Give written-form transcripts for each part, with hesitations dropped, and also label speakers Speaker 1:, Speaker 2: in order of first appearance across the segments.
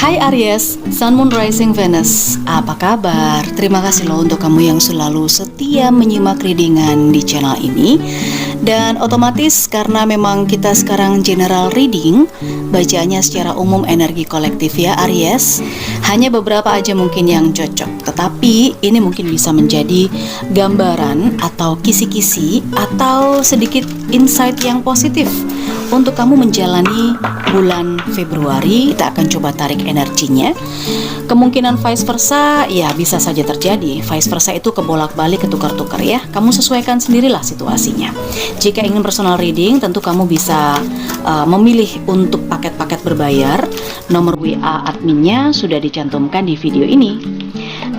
Speaker 1: Hai Aries, Sun Moon Rising Venus, apa kabar? Terima kasih loh untuk kamu yang selalu setia menyimak readingan di channel ini. Dan otomatis karena memang kita sekarang general reading, bacaannya secara umum energi kolektif ya Aries. Hanya beberapa aja mungkin yang cocok, tetapi ini mungkin bisa menjadi gambaran atau kisi-kisi atau sedikit insight yang positif untuk kamu menjalani bulan Februari. Kita akan coba tarik energinya. Kemungkinan vice versa ya bisa saja terjadi. Vice versa itu kebolak-balik, ketukar-tukar ya. Kamu sesuaikan sendirilah situasinya. Jika ingin personal reading, tentu kamu bisa memilih untuk paket-paket berbayar. Nomor WA adminnya sudah dicantumkan di video ini.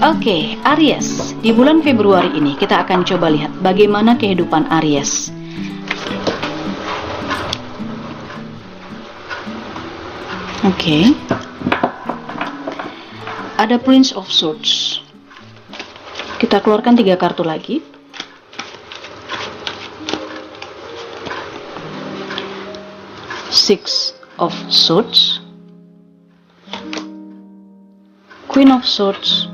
Speaker 1: Oke, Aries, di bulan Februari ini kita akan coba lihat bagaimana kehidupan Aries. Oke. Ada Prince of Swords. Kita keluarkan 3 kartu lagi. Six of Swords, Queen of Swords,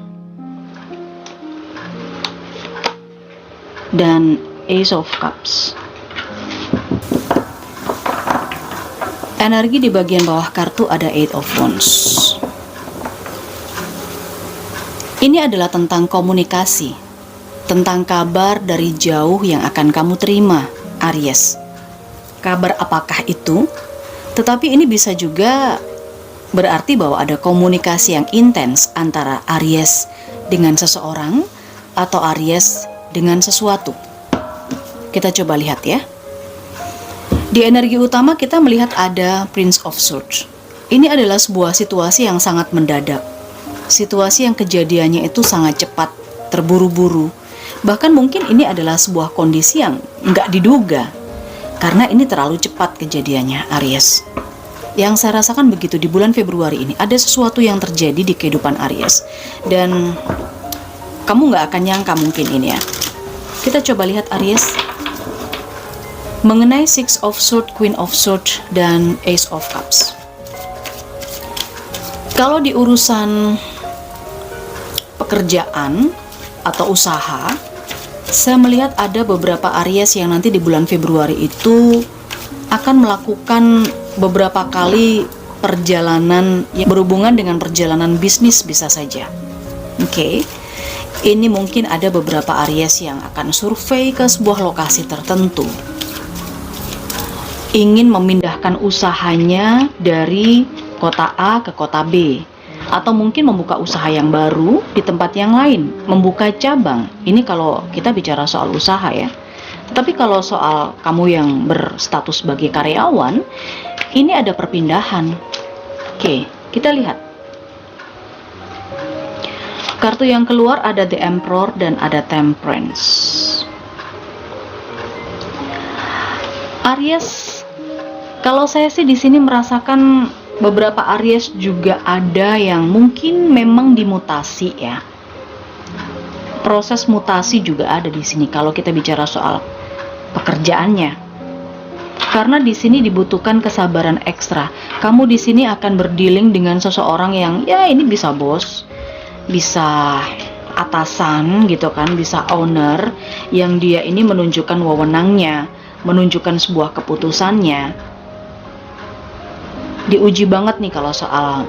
Speaker 1: dan Ace of Cups. Energi di bagian bawah kartu ada Eight of Wands. Ini adalah tentang komunikasi, tentang kabar dari jauh yang akan kamu terima, Aries. Kabar apakah itu? Tetapi ini bisa juga berarti bahwa ada komunikasi yang intens antara Aries dengan seseorang atau Aries dengan sesuatu. Kita coba lihat ya. Di energi utama kita melihat ada Prince of Swords. Ini adalah sebuah situasi yang sangat mendadak. Situasi yang kejadiannya itu sangat cepat, terburu-buru. Bahkan mungkin ini adalah sebuah kondisi yang nggak diduga. Karena ini terlalu cepat kejadiannya, Aries. Yang saya rasakan begitu di bulan Februari ini. Ada sesuatu yang terjadi di kehidupan Aries. Dan kamu nggak akan nyangka mungkin ini ya. Kita coba lihat Aries. Mengenai Six of Swords, Queen of Swords, dan Ace of Cups. Kalau di urusan pekerjaan atau usaha, saya melihat ada beberapa Aries yang nanti di bulan Februari itu akan melakukan beberapa kali perjalanan yang berhubungan dengan perjalanan bisnis bisa saja. Oke. Ini mungkin ada beberapa Aries yang akan survei ke sebuah lokasi tertentu. Ingin memindahkan usahanya dari kota A ke kota B, atau mungkin membuka usaha yang baru di tempat yang lain, membuka cabang. Ini kalau kita bicara soal usaha ya. Tetapi kalau soal kamu yang berstatus sebagai karyawan, ini ada perpindahan. Oke, kita lihat. Kartu yang keluar ada The Emperor dan ada Temperance. Aries, kalau saya sih di sini merasakan beberapa Aries juga ada yang mungkin memang dimutasi ya. Proses mutasi juga ada di sini kalau kita bicara soal pekerjaannya. Karena di sini dibutuhkan kesabaran ekstra. Kamu di sini akan berdealing dengan seseorang yang ya ini bisa bos, bisa atasan gitu kan, bisa owner yang dia ini menunjukkan wewenangnya, menunjukkan sebuah keputusannya. Diuji banget nih kalau soal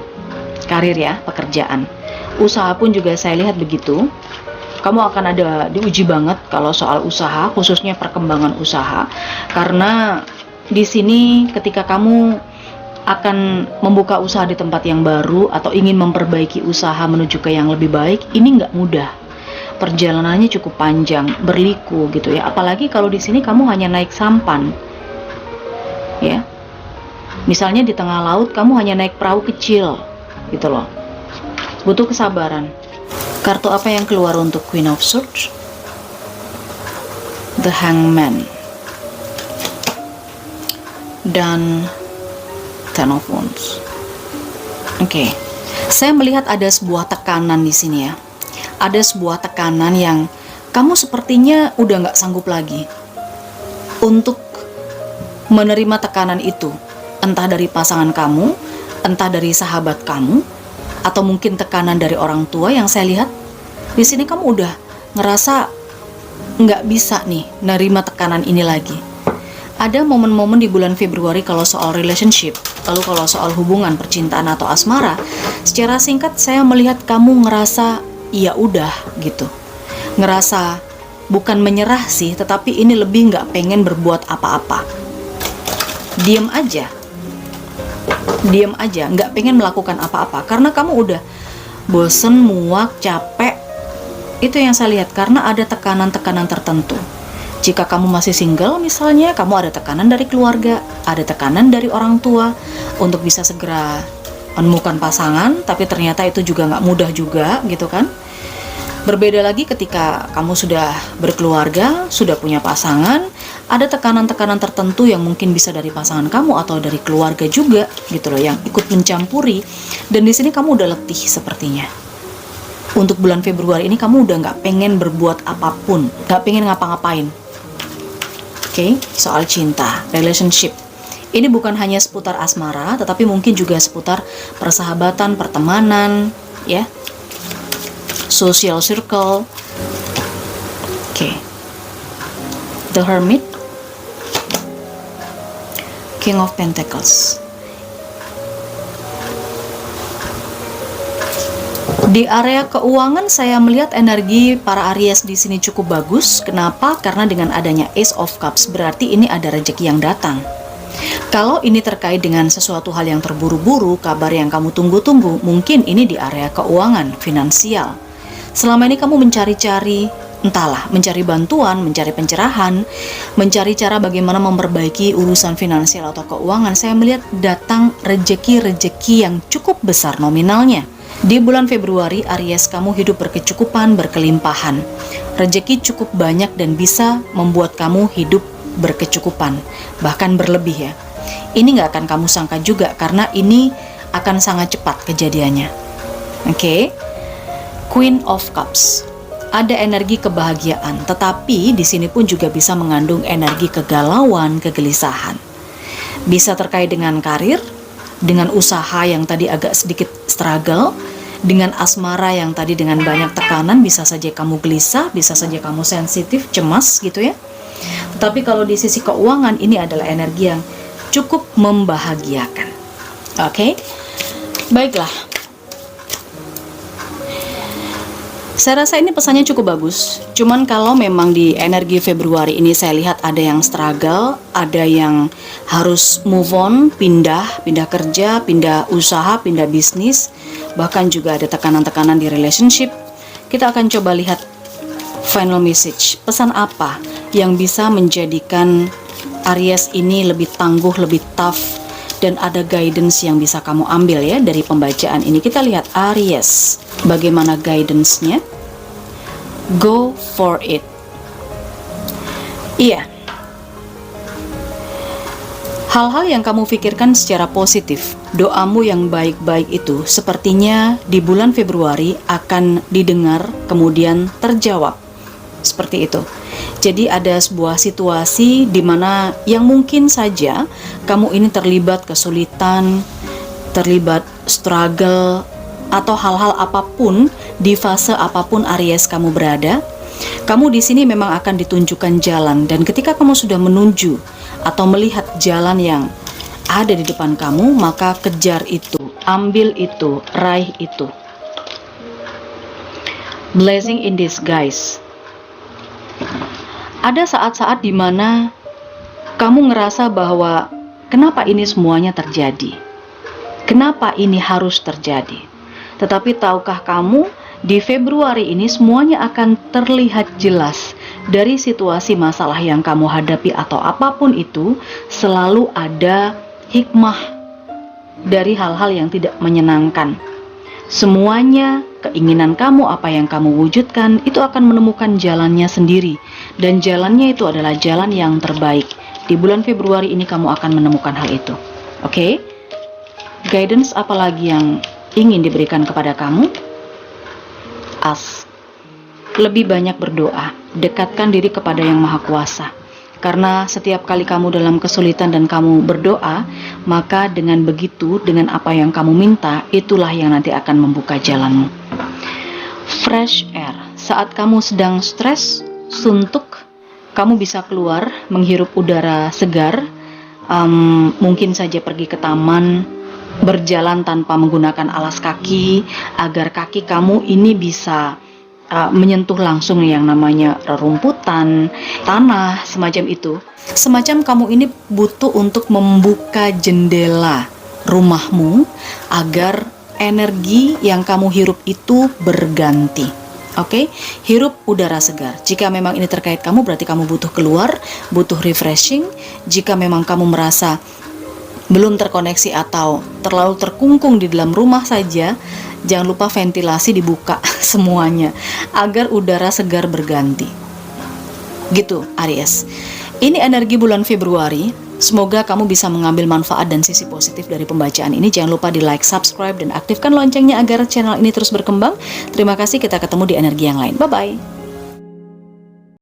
Speaker 1: karir ya, pekerjaan. Usaha pun juga saya lihat begitu. Kamu akan ada diuji banget kalau soal usaha, khususnya perkembangan usaha. Karena di sini ketika kamu akan membuka usaha di tempat yang baru atau ingin memperbaiki usaha menuju ke yang lebih baik, ini nggak mudah. Perjalanannya cukup panjang, berliku gitu ya. Apalagi kalau di sini kamu hanya naik sampan. Ya. Misalnya di tengah laut kamu hanya naik perahu kecil gitu loh. Butuh kesabaran. Kartu apa yang keluar untuk Queen of Swords? The Hangman dan Ten of Wands. Oke. Saya melihat ada sebuah tekanan di sini ya. Ada sebuah tekanan yang kamu sepertinya udah nggak sanggup lagi untuk menerima tekanan itu. Entah dari pasangan kamu, entah dari sahabat kamu, atau mungkin tekanan dari orang tua yang saya lihat. Di sini kamu udah ngerasa nggak bisa nih nerima tekanan ini lagi. Ada momen-momen di bulan Februari kalau soal relationship, lalu kalau soal hubungan percintaan atau asmara, secara singkat saya melihat kamu ngerasa ya udah gitu. Ngerasa bukan menyerah sih, tetapi ini lebih nggak pengen berbuat apa-apa. Diem aja, nggak pengen melakukan apa-apa karena kamu udah bosen, muak, capek. Itu yang saya lihat karena ada tekanan-tekanan tertentu. Jika kamu masih single misalnya, kamu ada tekanan dari keluarga, ada tekanan dari orang tua untuk bisa segera menemukan pasangan, tapi ternyata itu juga nggak mudah juga gitu kan. Berbeda lagi ketika kamu sudah berkeluarga, sudah punya pasangan, ada tekanan-tekanan tertentu yang mungkin bisa dari pasangan kamu atau dari keluarga juga gitu loh, yang ikut mencampuri. Dan di sini kamu udah letih sepertinya. Untuk bulan Februari ini kamu udah nggak pengen berbuat apapun, nggak pengen ngapa-ngapain. Oke, soal cinta, relationship. Ini bukan hanya seputar asmara, tetapi mungkin juga seputar persahabatan, pertemanan, ya, social circle. Oke. The Hermit, King of Pentacles. Di area keuangan saya melihat energi para Aries di sini cukup bagus. Kenapa? Karena dengan adanya Ace of Cups berarti ini ada rezeki yang datang. Kalau ini terkait dengan sesuatu hal yang terburu-buru, kabar yang kamu tunggu-tunggu, mungkin ini di area keuangan, finansial. Selama ini kamu mencari-cari, entahlah, mencari bantuan, mencari pencerahan, mencari cara bagaimana memperbaiki urusan finansial atau keuangan. Saya melihat datang rezeki-rezeki yang cukup besar nominalnya. Di bulan Februari, Aries, kamu hidup berkecukupan, berkelimpahan. Rezeki cukup banyak dan bisa membuat kamu hidup berkecukupan, bahkan berlebih ya. Ini nggak akan kamu sangka juga karena ini akan sangat cepat kejadiannya. Oke. Queen of Cups. Ada energi kebahagiaan, tetapi di sini pun juga bisa mengandung energi kegalauan, kegelisahan. Bisa terkait dengan karir, dengan usaha yang tadi agak sedikit struggle, dengan asmara yang tadi dengan banyak tekanan, bisa saja kamu gelisah, bisa saja kamu sensitif, cemas gitu ya. Tetapi kalau di sisi keuangan, ini adalah energi yang cukup membahagiakan. Oke, baiklah. Saya rasa ini pesannya cukup bagus. Cuman kalau memang di energi Februari ini saya lihat ada yang struggle, ada yang harus move on, pindah kerja, pindah usaha, pindah bisnis, bahkan juga ada tekanan-tekanan di relationship. Kita akan coba lihat final message. Pesan apa yang bisa menjadikan Aries ini lebih tangguh, lebih tough, dan ada guidance yang bisa kamu ambil ya dari pembacaan ini. Kita lihat Aries, bagaimana guidance-nya. Go for it. Iya. Hal-hal yang kamu pikirkan secara positif, doamu yang baik-baik itu sepertinya di bulan Februari akan didengar kemudian terjawab. Seperti itu. Jadi ada sebuah situasi di mana yang mungkin saja kamu ini terlibat kesulitan, terlibat struggle, atau hal-hal apapun di fase apapun Aries kamu berada, kamu di sini memang akan ditunjukkan jalan. Dan ketika kamu sudah menuju atau melihat jalan yang ada di depan kamu, maka kejar itu, ambil itu, raih itu. Blessing in disguise. Ada saat-saat di mana kamu ngerasa bahwa kenapa ini semuanya terjadi? Kenapa ini harus terjadi? Tetapi tahukah kamu, di Februari ini semuanya akan terlihat jelas. Dari situasi masalah yang kamu hadapi atau apapun itu, selalu ada hikmah dari hal-hal yang tidak menyenangkan. Semuanya, keinginan kamu, apa yang kamu wujudkan, itu akan menemukan jalannya sendiri. Dan jalannya itu adalah jalan yang terbaik. Di bulan Februari ini kamu akan menemukan hal itu. Oke? Guidance apalagi yang ingin diberikan kepada kamu? As. Lebih banyak berdoa, dekatkan diri kepada Yang Maha Kuasa. Karena setiap kali kamu dalam kesulitan dan kamu berdoa, maka dengan begitu, dengan apa yang kamu minta, itulah yang nanti akan membuka jalanmu. Fresh air. Saat kamu sedang stres, suntuk, kamu bisa keluar, menghirup udara segar, mungkin saja pergi ke taman, berjalan tanpa menggunakan alas kaki, agar kaki kamu ini bisa menyentuh langsung yang namanya rerumputan, tanah, semacam itu. Semacam kamu ini butuh untuk membuka jendela rumahmu agar energi yang kamu hirup itu berganti. Oke, hirup udara segar. Jika memang ini terkait kamu, berarti kamu butuh keluar, butuh refreshing. Jika memang kamu merasa belum terkoneksi atau terlalu terkungkung di dalam rumah saja, jangan lupa ventilasi dibuka semuanya agar udara segar berganti. Gitu, Aries. Ini energi bulan Februari. Semoga kamu bisa mengambil manfaat dan sisi positif dari pembacaan ini. Jangan lupa di like, subscribe, dan aktifkan loncengnya agar channel ini terus berkembang. Terima kasih, kita ketemu di energi yang lain. Bye-bye.